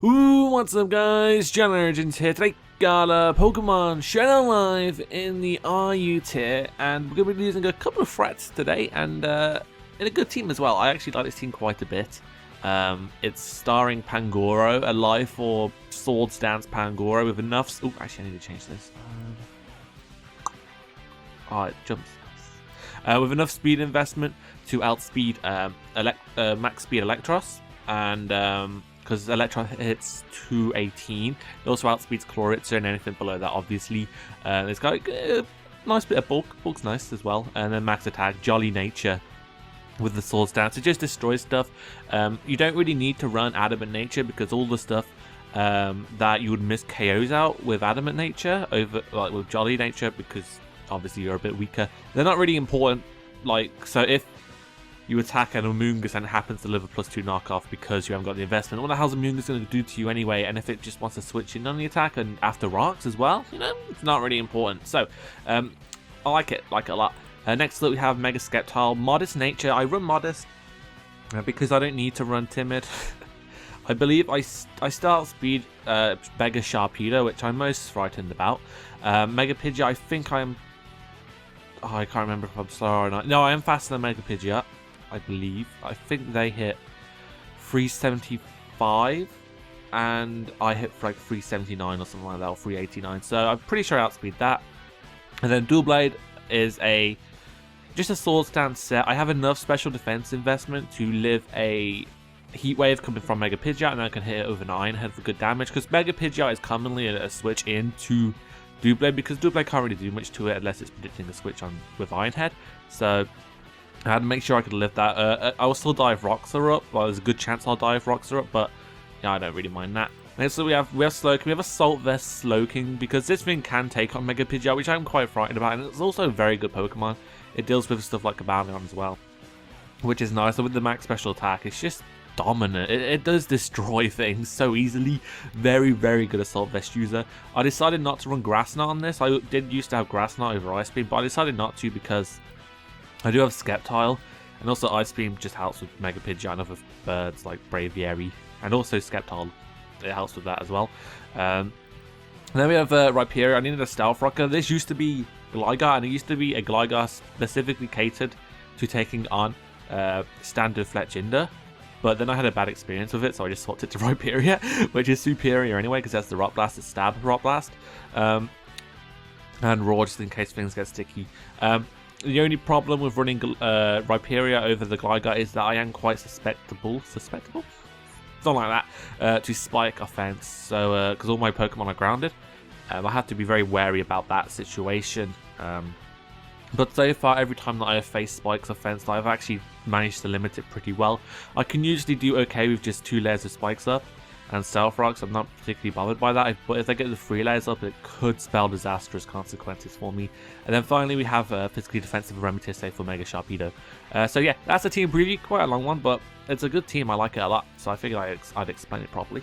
Ooh, what's up guys, Legends here. Today got Pokemon Showdown live in the RU tier, and we're going to be using a couple of threats today, and in a good team as well. I actually like this team quite a bit. It's starring Pangoro, a live for Swords Dance Pangoro with enough... Oh, actually I need to change this. Oh, it jumps. With enough speed investment to outspeed max speed Electros, and because Electro hits 218, it also outspeeds Chloritzer and anything below that, obviously. It's got a nice bit of bulk. Bulk's nice as well. And then max attack, Jolly Nature with the Swords Dance. It just destroys stuff. You don't really need to run Adamant Nature because all the stuff that you would miss KOs out with Adamant Nature over like with Jolly Nature, because obviously you're a bit weaker. They're not really important. Like, so if you attack an Amoonguss and it happens to live a +2 knockoff because you haven't got the investment, what the hell's Amoonguss going to do to you anyway? And if it just wants to switch in on the attack and after rocks as well, you know, it's not really important. So, I like it a lot. Next up we have Mega Sceptile, Modest Nature. I run Modest because I don't need to run Timid. I believe I start speed Mega Sharpedo, which I'm most frightened about. Mega Pidgeot, I think I'm... Oh, I can't remember if I'm slow or not. No, I am faster than Mega Pidgeot, I believe. I think they hit 375 and I hit for like 379 or something like that, or 389. So I'm pretty sure I outspeed that. And then Doublade is just a Swords Dance set. I have enough special defense investment to live a Heat Wave coming from Mega Pidgeot, and I can hit it over an Iron Head for good damage, because Mega Pidgeot is commonly a switch into Doublade, because Doublade can't really do much to it unless it's predicting a switch on with Iron Head. So I had to make sure I could live that. I will still dive Roxer up. Well, there's a good chance I'll dive Roxer up, but yeah, I don't really mind that. Next, so we have Slowking. We have Assault Vest Slowking, because this thing can take on Mega Pidgeot, which I'm quite frightened about, and it's also a very good Pokemon. It deals with stuff like Kabalion as well, which is nice. So with the max special attack, it's just dominant. It does destroy things so easily. Very, very good Assault Vest user. I decided not to run Grass Knot on this. I did used to have Grass Knot over Ice Beam, but I decided not to because I do have Sceptile, and also Ice Beam just helps with Mega Pidgeot and other birds like Braviary, and also Sceptile, it helps with that as well. And then we have Rhyperior. I needed a Stealth Rocker. This used to be Gligar, and it used to be a Gligar specifically catered to taking on standard Fletchinder. But then I had a bad experience with it, so I just swapped it to Rhyperior, which is superior anyway, because that's the Rock Blast, it's Stab Rock Blast. And Roar, just in case things get sticky. The only problem with running Rhyperior over the Gligar is that I am quite susceptible? Something like that, to spike offense. So, because all my Pokemon are grounded, I have to be very wary about that situation. But so far, every time that I have faced Spike's offense, I've actually managed to limit it pretty well. I can usually do okay with just 2 layers of Spikes up and Stealth Rocks. I'm not particularly bothered by that, but if I get the 3 layers up, it could spell disastrous consequences for me. And then finally, we have Physically Defensive Remitisse for Mega Sharpedo. So yeah, that's a team preview, quite a long one, but it's a good team. I like it a lot, so I figured I'd explain it properly.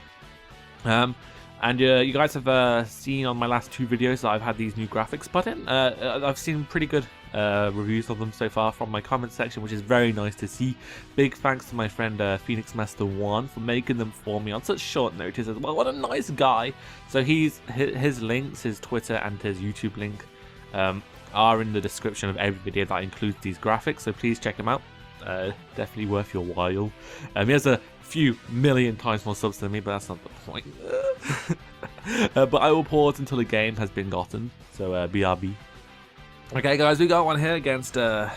And you guys have seen on my last 2 videos that I've had these new graphics put in. I've seen pretty good reviews of them so far from my comment section, which is very nice to see. Big thanks to my friend Phoenix Master 1 for making them for me on such short notice as well. What a nice guy. So his links, his Twitter and his YouTube link are in the description of every video that includes these graphics, so please check them out. Definitely worth your while. He has a few million times more subs than me, but that's not the point. But I will pause until the game has been gotten, so BRB. Okay guys, we got one here against the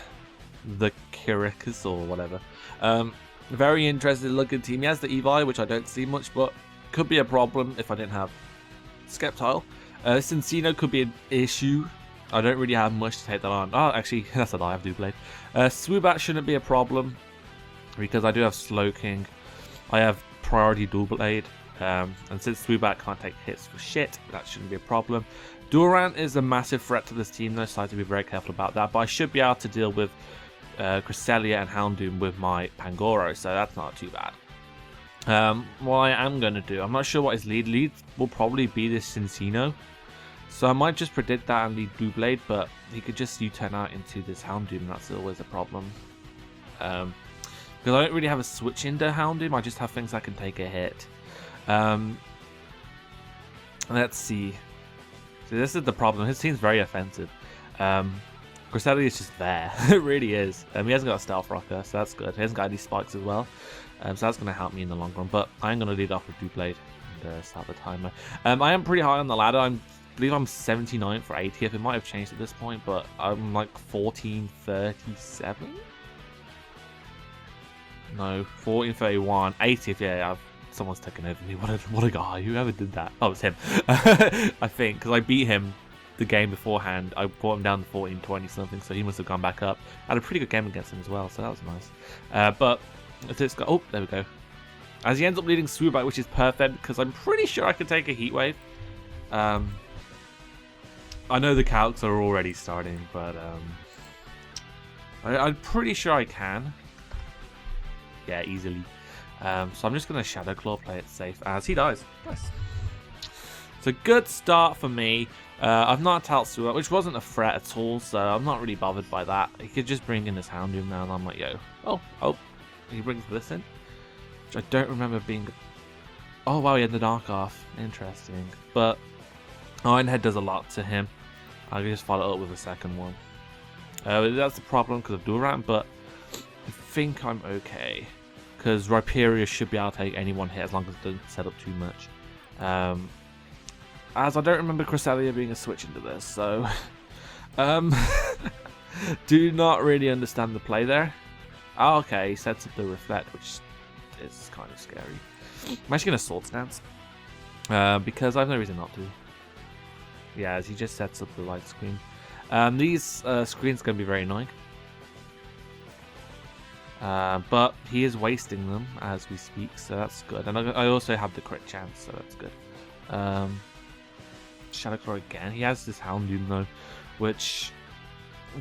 Kyricus or whatever. Very interesting looking team. He has the Eviolite, which I don't see much, but could be a problem if I didn't have Sceptile. Cincino could be an issue. I don't really have much to take that on. Oh, actually, that's a lie, I have Doublade. Swoobat shouldn't be a problem, because I do have Slowking. I have Priority Doublade, and since Swoobat can't take hits for shit, that shouldn't be a problem. Durant is a massive threat to this team, though, so I have to be very careful about that, but I should be able to deal with Cresselia and Houndoom with my Pangoro, so that's not too bad. What I am going to do, I'm not sure what his lead will probably be this Cincino. So I might just predict that and lead Doublade, but he could just U-turn out into this Houndoom, and that's always a problem. Because I don't really have a switch into Houndoom, I just have things that can take a hit. Let's see. So this is the problem. His team's very offensive. Cresselia is just there. It really is. He hasn't got a stealth rocker, so that's good. He hasn't got any spikes as well. So that's going to help me in the long run. But I'm going to lead off with Doublade and start the timer. I am pretty high on the ladder. I believe I'm 79 for 80th. It might have changed at this point, but I'm like 1437. No, 1431. 80th. Yeah, someone's taken over me. What a guy. Whoever did that. Oh, it's him. I think, because I beat him the game beforehand. I brought him down to 1420 something, so he must have gone back up. I had a pretty good game against him as well, so that was nice. But it's got, oh, there we go. As he ends up leading Swoobite, which is perfect, because I'm pretty sure I can take a heat wave. I know the calcs are already starting, but I'm pretty sure I can. Yeah, easily. So I'm just going to Shadow Claw, play it safe, as he dies. Nice. It's a good start for me. I've not out Swoobite, which wasn't a threat at all, so I'm not really bothered by that. He could just bring in his Houndoom now, and I'm like, yo. Oh, he brings this in, which I don't remember being. Oh wow, he had the Dark off. Interesting, but Ironhead does a lot to him. I can just follow it up with a second one. That's the problem because of Durant, but I think I'm okay. Because Rhyperior should be able to take any one hit as long as it doesn't set up too much. As I don't remember Cresselia being a switch into this, so do not really understand the play there. Oh, okay, he sets up the Reflect, which is kind of scary. I'm actually going to Sword Stance because I have no reason not to. Yeah, as he just sets up the light screen. These screens are going to be very annoying. But he is wasting them as we speak, so that's good. And I also have the crit chance, so that's good. Shadow Claw again. He has this Houndoom though, which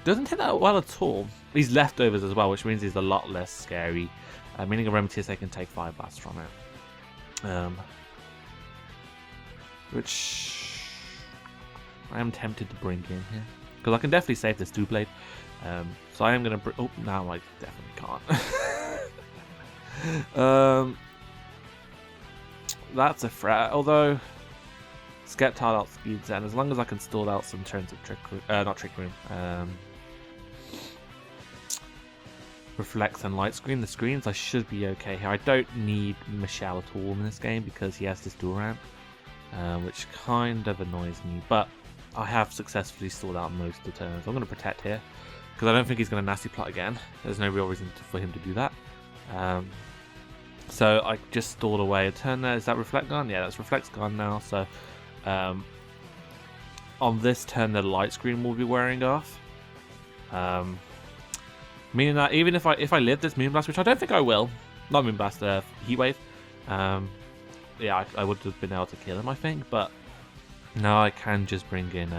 doesn't hit that well at all. He's leftovers as well, which means he's a lot less scary. Meaning a Remetius can take 5 blasts from it. Which I am tempted to bring in here. Because I can definitely save this Doublade. So I am going to... Oh, now I definitely can't. That's a threat. Although Sceptile outspeeds it. And as long as I can stall out some turns of Trick Room... not Trick Room. Reflects and Light Screen. The screens, I should be okay here. I don't need Michelle at all in this game because he has this Durant. Which kind of annoys me. But I have successfully stalled out most of the turns. I'm going to protect here. Because I don't think he's going to nasty plot again. There's no real reason for him to do that. So I just stalled away a turn there. Is that Reflect gone? Yeah, that's Reflect's gone now. So on this turn, the light screen will be wearing off. Meaning that even if I live this Moonblast, which I don't think I will, not Moonblast, Heatwave, yeah, I would have been able to kill him, I think. But now I can just bring in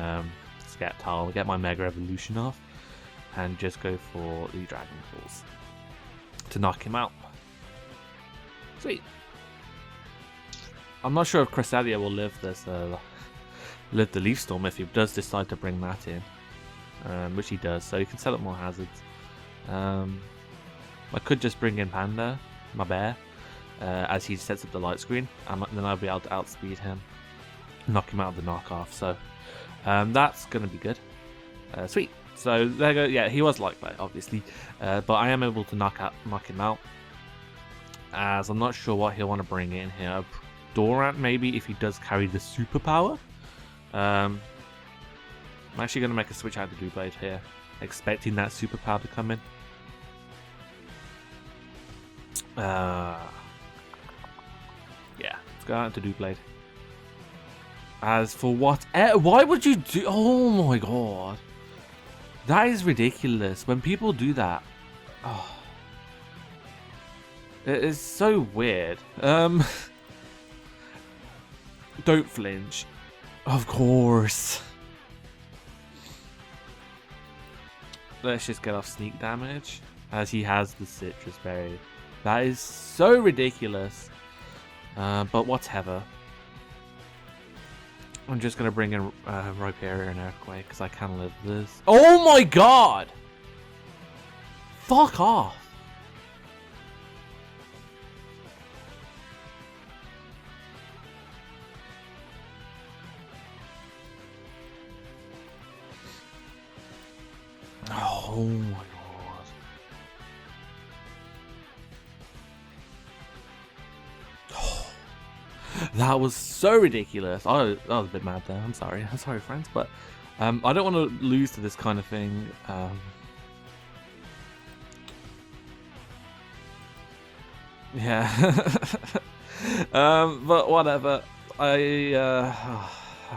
Sceptile, get my Mega Evolution off. And just go for the Dragon Balls to knock him out. Sweet. I'm not sure if Cresselia will live this, live the Leaf Storm if he does decide to bring that in, which he does. So he can set up more hazards. I could just bring in Panda, my bear, as he sets up the light screen, and then I'll be able to outspeed him, knock him out of the knockoff. So that's gonna be good. Sweet. So there you go. Yeah, he was like that, obviously, but I am able to knock him out. As I'm not sure what he'll want to bring in here. Durant maybe if he does carry the superpower. I'm actually going to make a switch out to Doublade here, expecting that superpower to come in. Yeah, let's go out to Doublade. As for what? Why would you do? Oh my god. That is ridiculous. When people do that, oh, it is so weird. Don't flinch, of course. Let's just get off sneak damage, as he has the Citrus Berry. That is so ridiculous. But whatever. I'm just going to bring in Rhyperior and Earthquake because I can live this. Oh my god! Fuck off! Oh my god. That was so ridiculous. I was a bit mad there. I'm sorry, friends, but I don't want to lose to this kind of thing. Yeah. But whatever.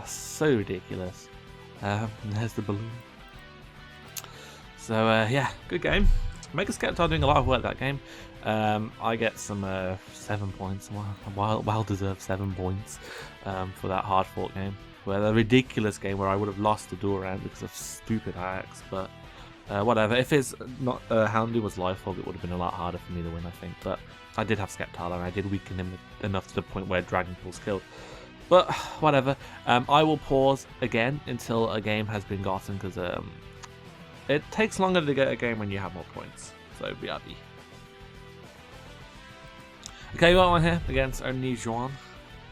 So ridiculous. There's the balloon. So yeah, good game. Mega Sceptile doing a lot of work that game. I get some 7 points, well deserved 7 points for that hard fought game. Well, a ridiculous game where I would have lost the duel round because of stupid hacks, but whatever. If it's not Houndy was life hog, it would have been a lot harder for me to win, I think. But I did have Sceptile and I did weaken him enough to the point where Dragon Pulse killed. But whatever. I will pause again until a game has been gotten because it takes longer to get a game when you have more points. So BRB. Okay, we got one here against only Jean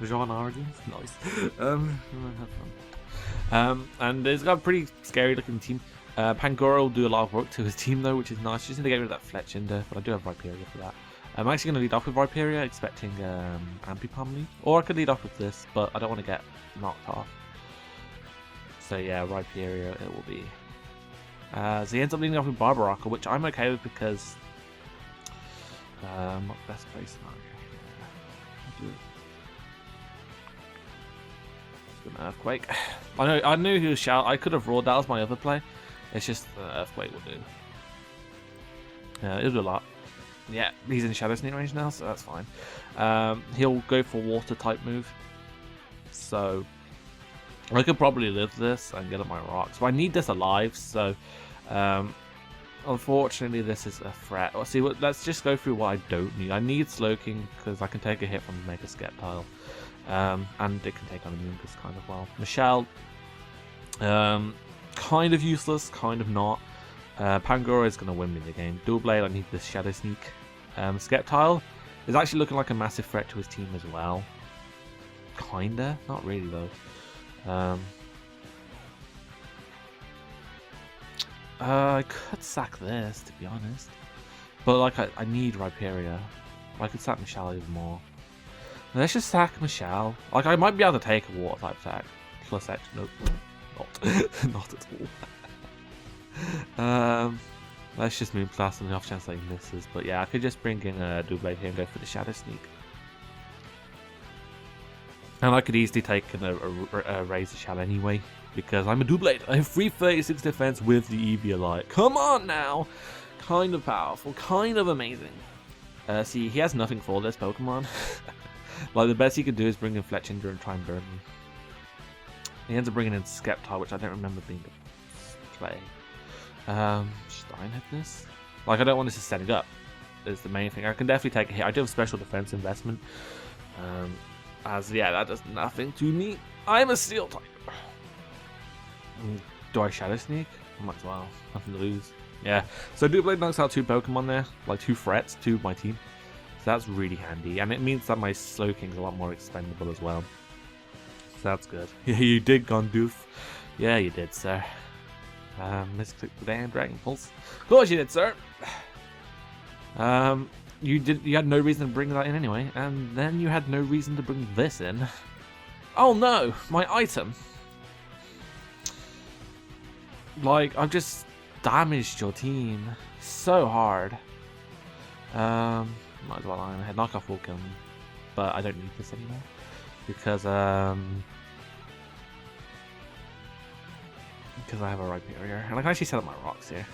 Origins. Nice. Have fun. And he's got a pretty scary looking team. Pangoro will do a lot of work to his team though, which is nice. Just need to get rid of that Fletch Ender, but I do have Viperia for that. I'm actually going to lead off with Viperia, expecting Ampipomni. Or I could lead off with this, but I don't want to get knocked off. So yeah, Viperia it will be. So he ends up leading off with Barbaraka, which I'm okay with because not the best place scenario. It's an Earthquake. I knew he was shout. I could have roared. That was my other play. It's just Earthquake will do. It'll do a lot. Yeah, he's in Shadow Sneak range now, so that's fine. He'll go for Water type move. So I could probably live this and get up my rocks. But I need this alive, so unfortunately this is a threat. See, let's just go through what I don't need. I need Slowking because I can take a hit from Mega Sceptile. And it can take on Immungus kind of well. Michelle, kind of useless, kind of not. Pangoro is going to win me the game. Doublade, I need this Shadow Sneak. Sceptile is actually looking like a massive threat to his team as well. Kinda, not really though. I could sack this, to be honest. But like, I need Viperia. I could sack Michelle even more. Let's just sack Michelle. Like, I might be able to take a water type sack. Plus X. Nope. Not. Not at all. Let's just move Blast on the off chance that he misses. But yeah, I could just bring in a Doublade here and go for the Shadow Sneak. And I could easily take a Razor Shell anyway, because I'm a Doublade. I have 336 defense with the Eviolite. Come on now! Kind of powerful, kind of amazing. See, he has nothing for this Pokemon. Like, the best he could do is bring in Fletchinder and try and burn me. He ends up bringing in Sceptile, which I don't remember being a play. Should I hit this? Like, I don't want this to set it up. Is the main thing. I can definitely take a hit. I do have special defense investment. As yeah, that does nothing to me. I'm a Steel type. Do I Shadow Sneak? I might as well. Nothing to lose. Yeah. So Doublade knocks out 2 Pokemon there, like 2 threats to my team. So that's really handy, and it means that my Slowking's a lot more expendable as well. So that's good. Yeah, you did, Gondoof. Yeah, you did, sir. Misclick the damn Dragon Pulse. Of course you did, sir. You had no reason to bring that in anyway, and then you had no reason to bring this in. Oh no, my item. Like, I've just damaged your team so hard. Might as well Iron Head. Knockoff will kill me, but I don't need this anymore because I have a Viperia, and I can actually set up my rocks here.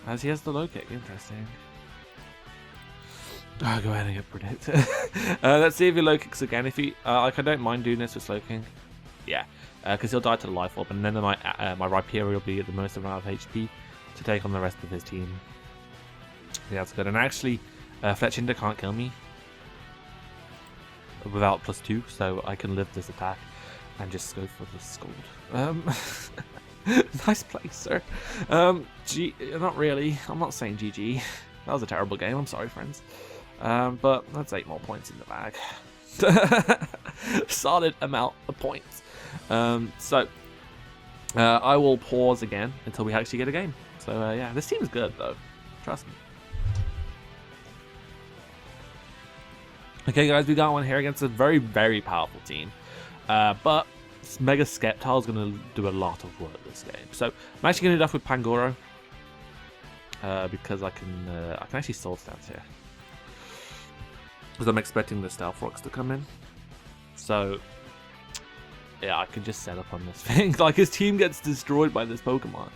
As he has the low kick, interesting. Oh, go ahead and get predict. Let's see if he low kicks again. If he, like, I don't mind doing this with Slowking. Yeah, because he'll die to the Life Orb, and then my Viperia will be at the most amount of HP to take on the rest of his team. Yeah, that's good. And actually, Fletchinder can't kill me without +2, so I can live this attack and just go for the Scold. Nice play, sir. Not really. I'm not saying GG. That was a terrible game. I'm sorry, friends. But that's 8 more points in the bag. Solid amount of points. So I will pause again until we actually get a game. So yeah, this team is good though. Trust me. Okay, guys, we got one here against a very, very powerful team. But Mega Sceptile is going to do a lot of work this game. So I'm actually going to do that with Pangoro. Because I can actually Soul Stance here. Because I'm expecting the Stealth Rocks to come in. So yeah, I can just set up on this thing. Like, his team gets destroyed by this Pokemon.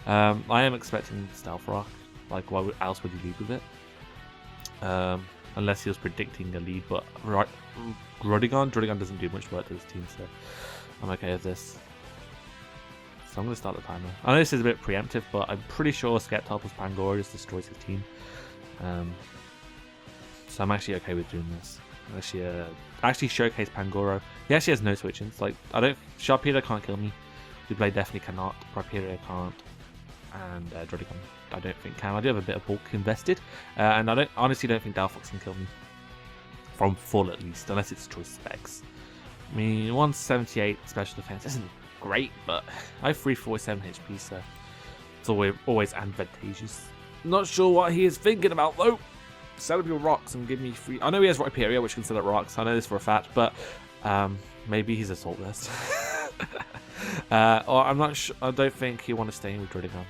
I am expecting Stealth Rock. Like, why else would he lead with it? Unless he was predicting a lead, but Druddigon doesn't do much work to this team, so I'm okay with this. So I'm going to start the timer. I know this is a bit preemptive, but I'm pretty sure Sceptile plus Pangoro just destroys his team. So I'm actually okay with doing this. Actually showcase Pangoro. He actually has no switch-ins. Like, Sharpedo can't kill me. Doublade definitely cannot. Rhyperior can't. And Druddigon I don't think can. I do have a bit of bulk invested, and I honestly don't think Delphox can kill me from full, at least, unless it's choice specs. I mean, 178 special defense isn't great, but I have 347 HP, so it's always advantageous. Not sure what he is thinking about though. Sell up your rocks and give me free. I know he has Rhyperior, which can sell at rocks. I know this for a fact, but maybe he's Assault Vest. Or I'm not sure. I don't think he want to stay in with Druddigon.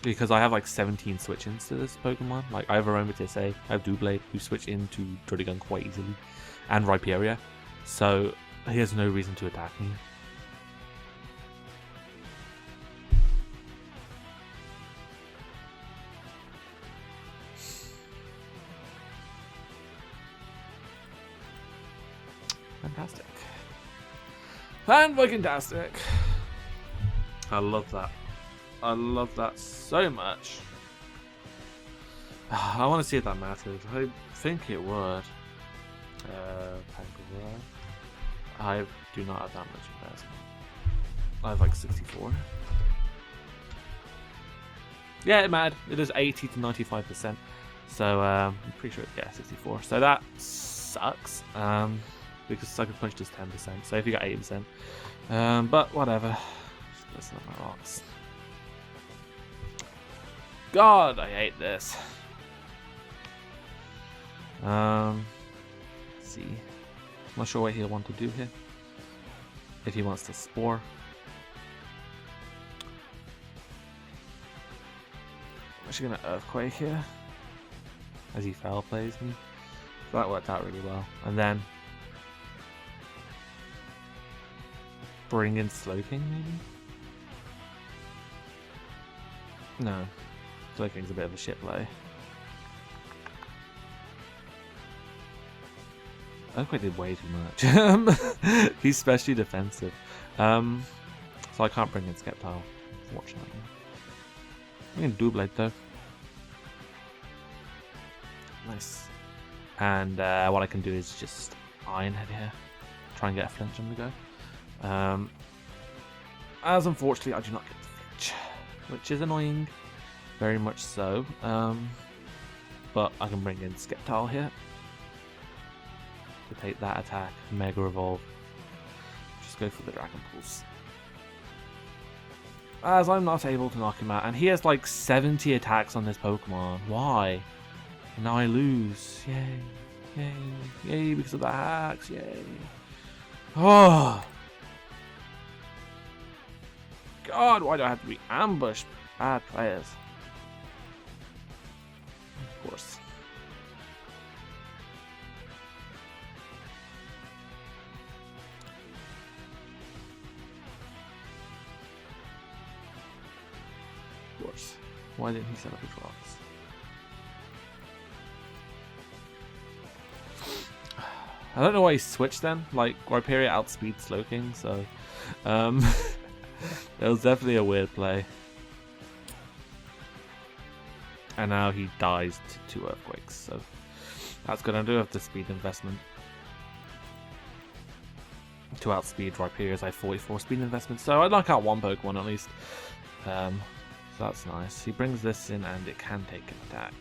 Because I have like 17 switch-ins to this Pokemon. Like, I have Aromatisse, I have Doublade, who switch into Druddigon quite easily, and Rhyperior. So he has no reason to attack me. Fantastic. Fan-fucking-tastic. I love that. I love that so much. I want to see if that matters. I think it would. Pangoro. I do not have that much investment. I have like 64. Yeah, it mattered. It is 80 to 95%. So I'm pretty sure, yeah, 64. So that sucks. Because Sucker Punch does 10%. So if you got 80%. But whatever. Just listen up my rocks. God, I hate this. Let's see. I'm not sure what he'll want to do here. If he wants to Spore. I'm actually going to Earthquake here. As he foul plays me. So that worked out really well. And then bring in Slowking maybe? No. Slowking's a bit of a shit play. Earthquake did way too much. He's specially defensive. So I can't bring in Sceptile, unfortunately. I'm going to Doublade though. Nice. And what I can do is just Iron Head here. Try and get a flinch on the go. As unfortunately I do not get the flinch, which is annoying. Very much so. But I can bring in Sceptile here to take that attack. Mega Evolve. Just go for the Dragon Pulse. As I'm not able to knock him out. And he has like 70 attacks on this Pokemon. Why? And now I lose. Yay. Yay. Yay because of the hacks. Yay. Oh. God, why do I have to be ambushed? Bad players. Of course. Of course. Why didn't he set up his rocks? I don't know why he switched then. Like, Rhyperior outspeed Slowking, so that was definitely a weird play. And now he dies to 2 Earthquakes, so that's good. I do have the speed investment to outspeed Rhyperior's. I have 44 speed investment, so I'd knock out 1 Pokemon at least. So that's nice. He brings this in and it can take an attack.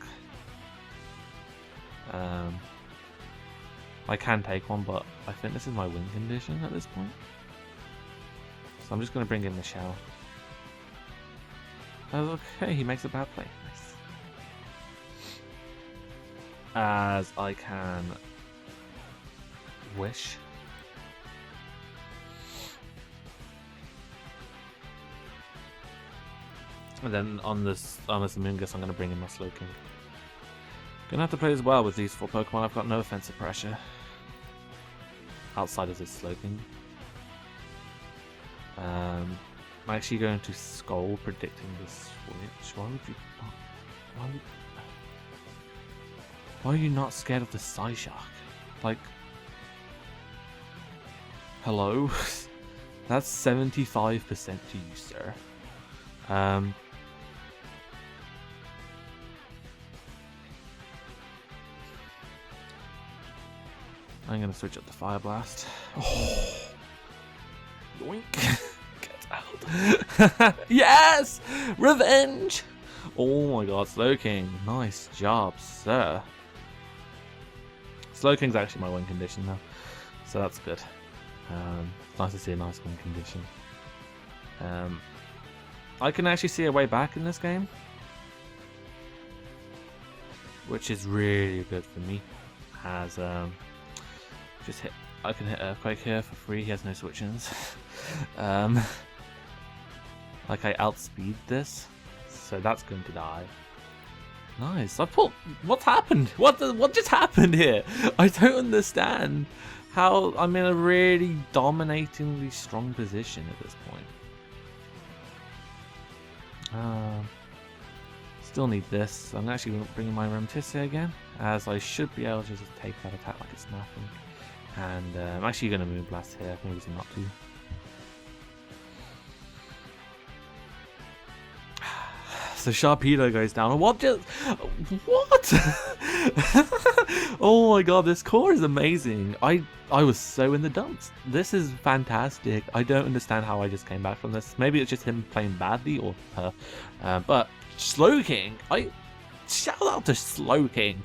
I can take one, but I think this is my win condition at this point. So So I'm just going to bring in Michelle. Okay, he makes a bad play. Nice. As I can wish. And then on this Amoonguss, I'm going to bring in my Slowking. Gonna have to play as well with these 4 Pokemon. I've got no offensive pressure. Outside of this Slowking. I'm actually going to Skull, predicting the switch. Why are you not scared of the Psyshock? Like, hello? That's 75% to you, sir. I'm gonna switch up the Fire Blast. Oh, yoink! Get out! Yes! Revenge! Oh my God, Slowking, nice job, sir. Slowking's actually my win condition now, so that's good. Nice to see a nice win condition. I can actually see a way back in this game, which is really good for me. As I can hit Earthquake here for free. He has no switch-ins. Like I outspeed this, so that's going to die. Nice. What's happened? What just happened here? I don't understand how I'm in a really dominatingly strong position at this point. Still need this. So I'm actually bringing my Ramtisia again, as I should be able to just take that attack like it's nothing. And I'm actually going to Moonblast here. Maybe it's not to. So Sharpedo goes down. What? Oh my God, this core is amazing. I was so in the dumps. This is fantastic. I don't understand how I just came back from this. Maybe it's just him playing badly or her. But Slowking, shout out to Slowking.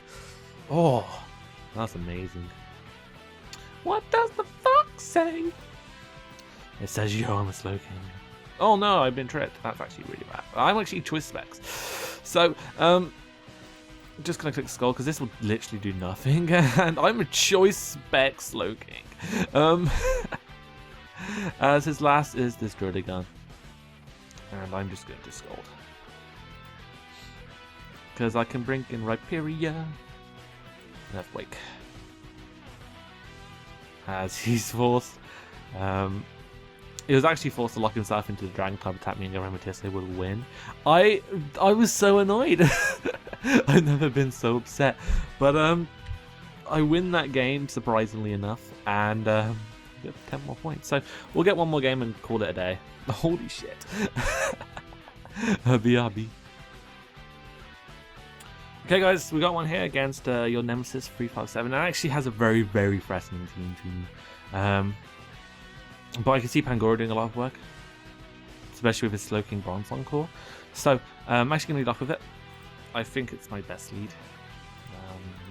Oh, that's amazing. What does the fox say? It says you're on the Slowking. Oh no, I've been tricked. That's actually really bad. I'm actually Choice Specs. So, just gonna click Skull because this will literally do nothing. And I'm a Choice Spec Slowking. As his last is this Druddigun. And I'm just going to Scold. Because I can bring in Rhyperior. And Earthquake. As he's forced. He was actually forced to lock himself into the Dragon Club attack, me and Ramtisia would win. I was so annoyed. I've never been so upset. But I win that game, surprisingly enough, and get 10 more points. So we'll get one more game and call it a day. Holy shit. BRB. Okay guys, we got one here against your Nemesis 357. It actually has a very, very threatening team to me. But I can see Pangoro doing a lot of work, especially with his Slowking Bronzong core. So I'm actually going to lead off with it. I think it's my best lead.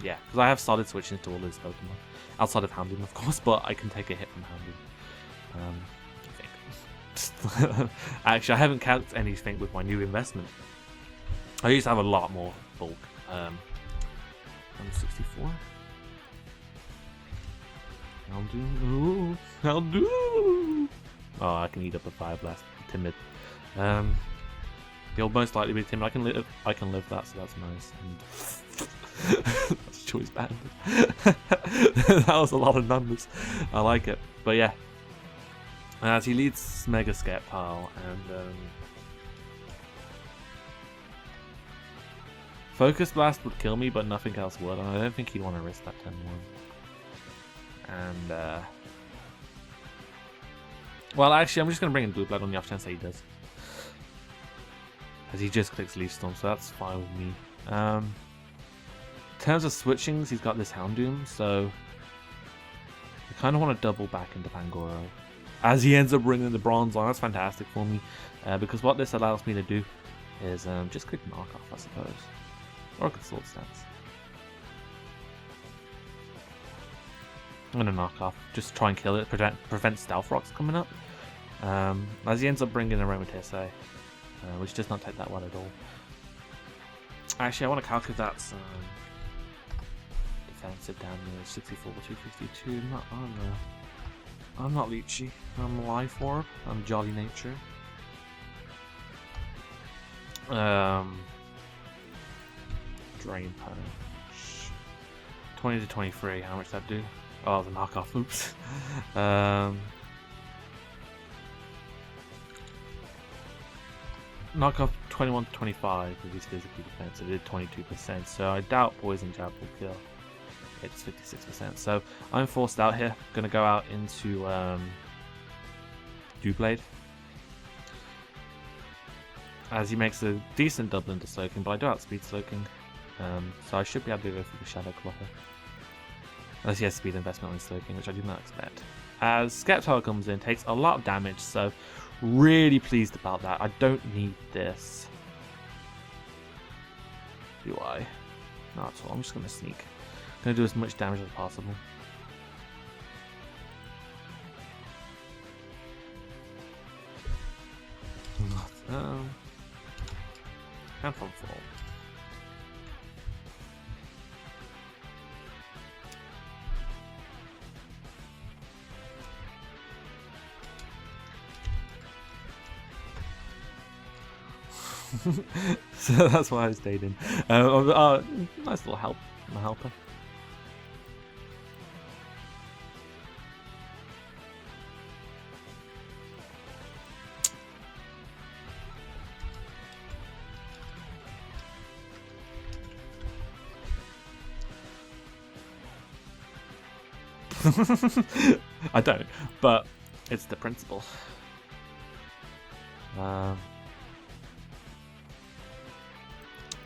Yeah, because I have started switching to all his Pokemon. Outside of Houndoom, of course, but I can take a hit from Houndoom. I think. Actually, I haven't counted anything with my new investment. I used to have a lot more bulk. I'm 64. Houndoom. Houndoom. Oh, I can eat up a Fire Blast. Timid. He'll most likely be timid. I can live that, so that's nice. And that's Choice Band. That was a lot of numbers. I like it. But yeah. As he leads Mega Sceptile and Focus Blast would kill me, but nothing else would. And I don't think he'd want to risk that turn 1. And well, actually, I'm just going to bring in Doublade on the off chance that he does. As he just clicks Leaf Storm, so that's fine with me. In terms of switchings, he's got this Houndoom, so I kind of want to double back into Pangoro. As he ends up bringing the bronze on, that's fantastic for me. Because what this allows me to do is just click Knock Off, I suppose. Or I could Sword Stance. I'm going to Knock Off, just try and kill it, prevent Stealth Rocks coming up. As he ends up bringing Aromatisse, which does not take that well at all. Actually, I want to calculate that some defensive damage. 64, 252. I'm not Leechy. I'm Life Orb. I'm Jolly Nature. Drain Punch. 20 to 23. How much that do? Oh, the knockoff. Oops. Knockoff 21 to 25 with his physical defense. It did 22%. So I doubt Poison Jab will kill. It's 56%. So I'm forced out here. Gonna go out into Doublade. As he makes a decent double into Slowking, but I do outspeed Slowking. So I should be able to go for the Shadow Clopper. Unless he has speed investment on Slowking, which I did not expect. As Sceptile comes in, takes a lot of damage, so really pleased about that. I don't need this. Do I? Not at all. I'm just going to sneak. Going to do as much damage as possible. And from fall. So that's why I stayed in. Nice little help. I'm a helper. I don't, but it's the principle.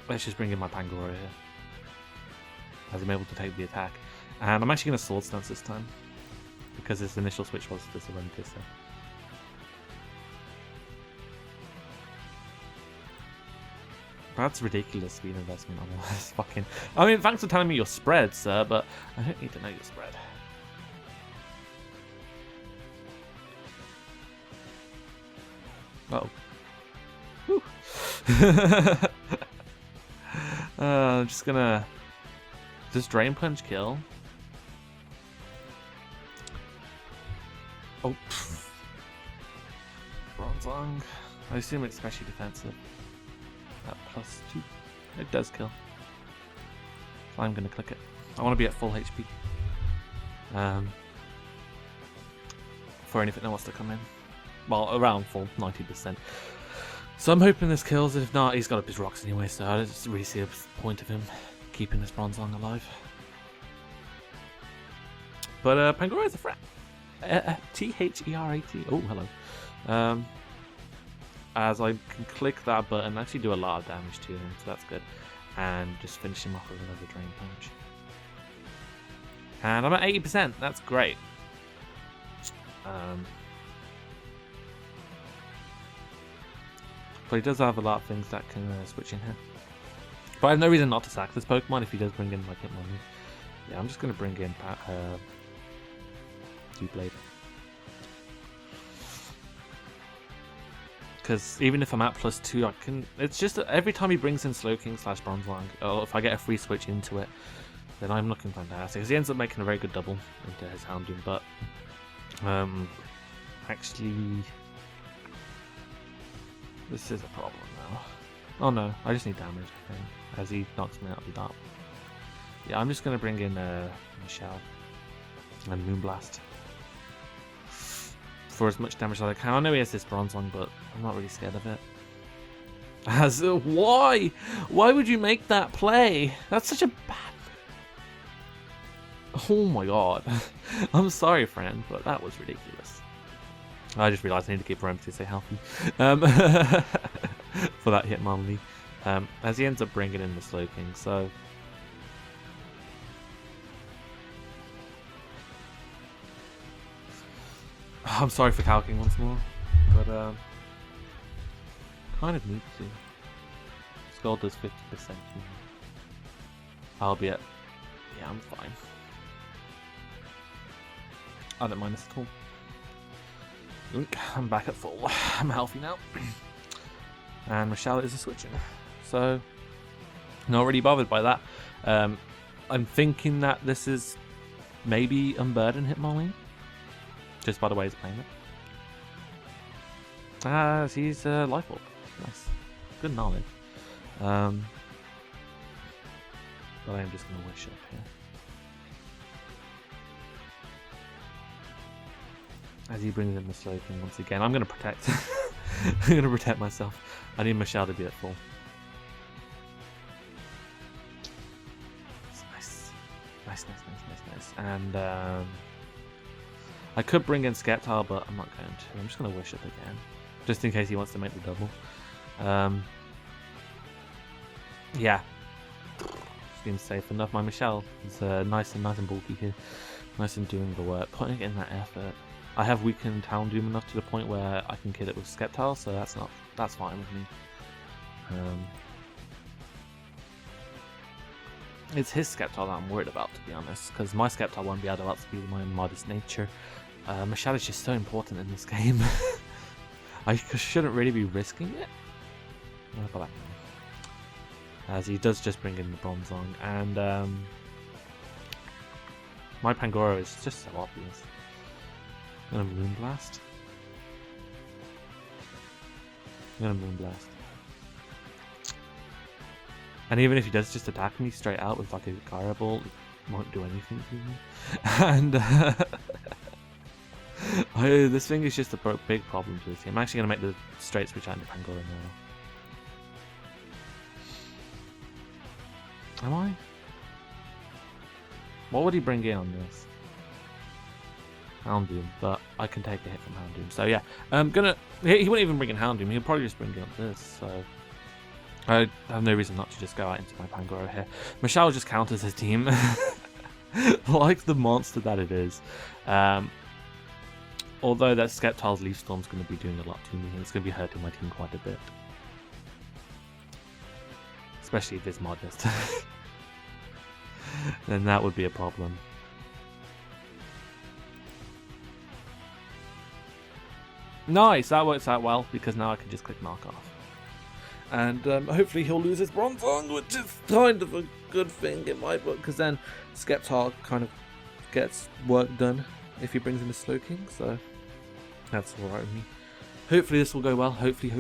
Let's just bring in my Pangoro here, as I'm able to take the attack. And I'm actually going to Sword Stance this time, because his initial switch was to Aromatisse. That's ridiculous speed investment on this fucking... I mean, thanks for telling me your spread, sir, but I don't need to know your spread. Uh-oh. Whew. I'm just gonna... Does Drain Punch kill? Oh. Bronzong. I assume it's especially defensive. At +2. It does kill. So I'm gonna click it. I want to be at full HP. For anything that wants to come in. Well, around full 90%. So I'm hoping this kills. If not, he's got up his rocks anyway, so I don't really see a point of him keeping this Bronzong alive. But Pangoro is a threat. T-H-E-R-A-T. Oh, hello. As I can click that button and actually do a lot of damage to him, so that's good. And just finish him off with another Drain Punch. And I'm at 80%. That's great. But he does have a lot of things that can switch in here. But I have no reason not to sack this Pokemon if he does bring in like Hitmonlee. Yeah, I'm just going to bring in Doublade. Because even if I'm at +2, I can. It's just that every time he brings in Slowking / Bronzong, or if I get a free switch into it, then I'm looking fantastic. Because he ends up making a very good double into his Houndoom, but actually, this is a problem now. Oh no, I just need damage, I think, as he knocks me out of the dark. Yeah, I'm just going to bring in Michelle and Moonblast for as much damage as I can. I know he has this Bronzong, but I'm not really scared of it. As why? Why would you make that play? That's such a bad... Oh my god. I'm sorry, friend, but that was ridiculous. I just realised I need to keep Aromatisse to stay healthy. For that Hitmonlee. As he ends up bringing in the Slowking, so... I'm sorry for calking once more, but kind of need to. Skull does 50%. Albeit, yeah, I'm fine. I don't mind this at all. I'm back at full. I'm healthy now. And Michelle is a switching. So, not really bothered by that. I'm thinking that this is maybe Unburden Hitmonlee. Just by the way he's playing it. He's Life Orb. Nice. Good knowledge. But I'm just going to wish up here. As he brings in the Slowking once again. I'm going to protect. I'm going to protect myself. I need Michelle to be at full. Nice. Nice. And I could bring in Sceptile, but I'm not going to. I'm just going to wish up again. Just in case he wants to make the double. Yeah. Seems safe enough. My Michelle is nice and bulky here. Nice and doing the work. Putting in that effort. I have weakened Houndoom enough to the point where I can kill it with Sceptile, so that's fine with me. It's his Sceptile that I'm worried about, to be honest, because my Sceptile won't be able to outspeed my Modest Nature. Michelle is just so important in this game. I shouldn't really be risking it. As he does just bring in the Bronzong, and my Pangoro is just so obvious. I'm gonna Moonblast. And even if he does just attack me straight out with like a Gyro Ball, it won't do anything to me. And this thing is just a big problem to this team. I'm actually gonna make the straight switch out into Pangoro now. Am I? What would he bring in on this? Houndoom, but I can take a hit from Houndoom. So yeah, he wouldn't even bring in Houndoom. He'll probably just bring in this. So I have no reason not to just go out into my Pangoro here. Michelle just counters his team, like the monster that it is. Although that Sceptile's Leaf Storm's going to be doing a lot to me, and it's going to be hurting my team quite a bit, especially if it's Modest. Then that would be a problem. Nice, that works out well, because now I can just click Knock Off. And hopefully he'll lose his Bronzong, which is kind of a good thing in my book, because then Sceptile kind of gets work done if he brings in a Slowking, so that's alright with me. Hopefully this will go well, hopefully.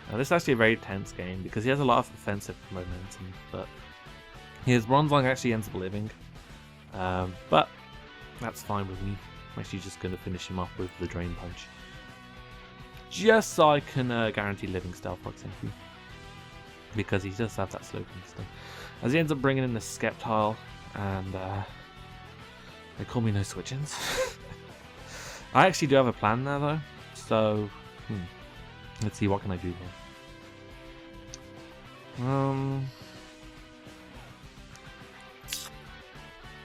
Now, this is actually a very tense game, because he has a lot of offensive momentum, but his Bronzong actually ends up living. But that's fine with me. I'm actually just going to finish him off with the Drain Punch. Just so I can guarantee living Stealth Rock simply. Because he does have that Slowking stuff. As he ends up bringing in the Sceptile, and they call me no switch-ins. I actually do have a plan there though, so let's see what can I do here.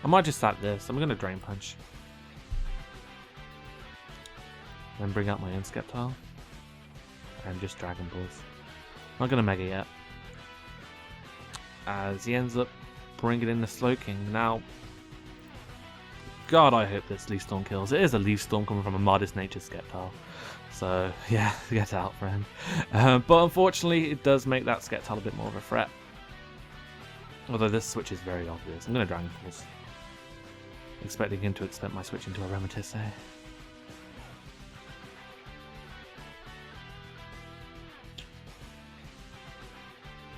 I might just sack this. I'm going to Drain Punch. Then bring out my own Sceptile. And just Dragon Balls. Not going to Mega yet. As he ends up bringing in the Slowking. Now, God, I hope this Leaf Storm kills. It is a Leaf Storm coming from a Modest Nature Sceptile. So, yeah, get out, friend. But unfortunately, it does make that Sceptile a bit more of a threat. Although this switch is very obvious. I'm going to Dragon Balls. Expecting him to expect my switch into a Rematisse.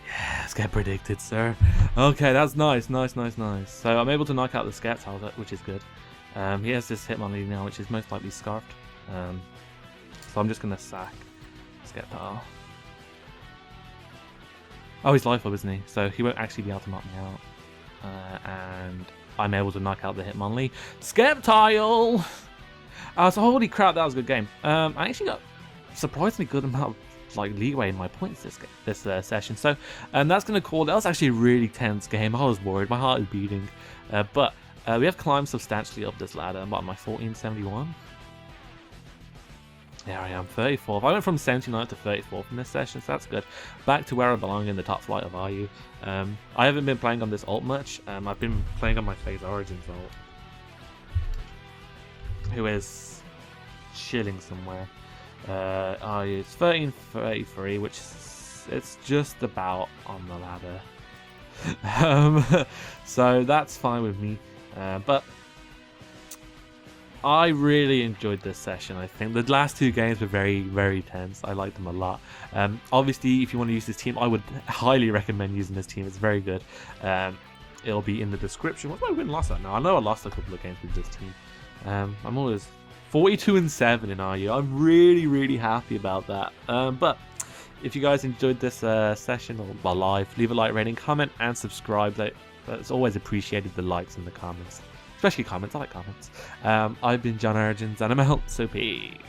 Yes, get predicted, sir. Okay, that's nice. So I'm able to knock out the Sceptile, which is good. He has this Hitmonlee now, which is most likely Scarfed. So I'm just going to sack Sceptile. Oh, he's Life Orb, isn't he? So he won't actually be able to knock me out. And I'm able to knock out the Hitmonlee. Sceptile! So holy crap, that was a good game. I actually got surprisingly good amount of leeway in my points this session. So that's going to call it. That was actually a really tense game. I was worried. My heart is beating. But we have climbed substantially up this ladder. I'm at my 1471. There I am, 34th. I went from 79th to 34th in this session, so that's good. Back to where I belong in the top flight of RU. I haven't been playing on this ult much. I've been playing on my Phase Origins ult, who is chilling somewhere. It's 1333, which is, it's just about on the ladder. So that's fine with me. But I really enjoyed this session. I think the last 2 games were very, very tense. I liked them a lot. Obviously, if you want to use this team, I would highly recommend using this team. It's very good. It'll be in the description. What's my win loss at now? I know I lost a couple of games with this team. I'm always 42-7 in RU. I'm really, really happy about that. But if you guys enjoyed this session or live, leave a like, rating, comment, and subscribe. That's always appreciated, the likes and the comments. Especially comments. I like comments. I've been John Origins, and I'm out. So peace.